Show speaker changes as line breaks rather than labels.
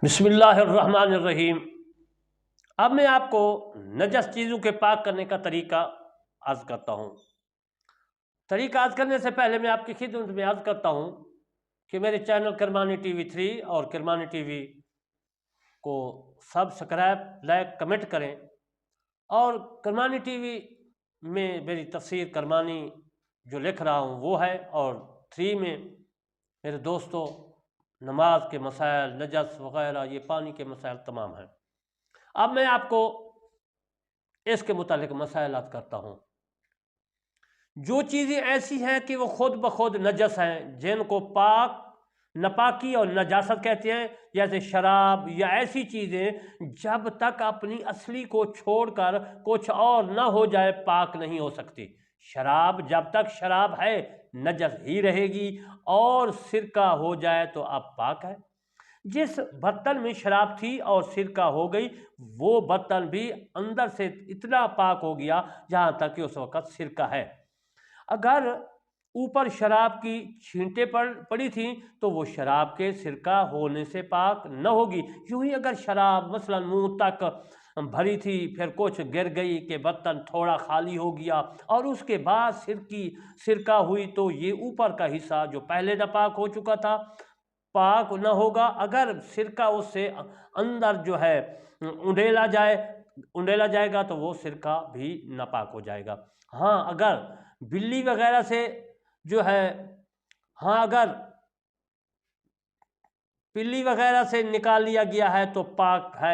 بسم اللہ الرحمن الرحیم۔ اب میں آپ کو نجس چیزوں کے پاک کرنے کا طریقہ عرض کرتا ہوں۔ طریقہ عرض کرنے سے پہلے میں آپ کی خدمت میں عرض کرتا ہوں کہ میرے چینل کرمانی ٹی وی 3 اور کرمانی ٹی وی کو سبسکرائب، لائک، کمنٹ کریں، اور کرمانی ٹی وی میں میری تفسیر کرمانی جو لکھ رہا ہوں وہ ہے، اور 3 میں میرے دوستوں نماز کے مسائل، نجس وغیرہ، یہ پانی کے مسائل تمام ہیں۔ اب میں آپ کو اس کے متعلق مسائل عرض کرتا ہوں۔ جو چیزیں ایسی ہیں کہ وہ خود بخود نجس ہیں، جن کو پاک، ناپاکی اور نجاست کہتے ہیں، جیسے شراب یا ایسی چیزیں جب تک اپنی اصلی کو چھوڑ کر کچھ اور نہ ہو جائے پاک نہیں ہو سکتی۔ شراب جب تک شراب ہے نجس ہی رہے گی، اور سرکہ ہو جائے تو اب پاک ہے۔ جس برتن میں شراب تھی اور سرکہ ہو گئی، وہ برتن بھی اندر سے اتنا پاک ہو گیا جہاں تک کہ اس وقت سرکہ ہے۔ اگر اوپر شراب کی چھینٹیں پڑی تھیں تو وہ شراب کے سرکہ ہونے سے پاک نہ ہوگی۔ یوں ہی اگر شراب مثلا منہ تک بھری تھی، پھر کچھ گر گئی کہ برتن تھوڑا خالی ہو گیا، اور اس کے بعد سرکہ ہوئی، تو یہ اوپر کا حصہ جو پہلے ناپاک ہو چکا تھا پاک نہ ہوگا۔ اگر سرکہ اس سے اندر جو ہے انڈیلا جائے گا تو وہ سرکہ بھی ناپاک ہو جائے گا۔ ہاں اگر بلی وغیرہ سے جو ہے اگر پلی وغیرہ سے نکال لیا گیا ہے تو پاک ہے۔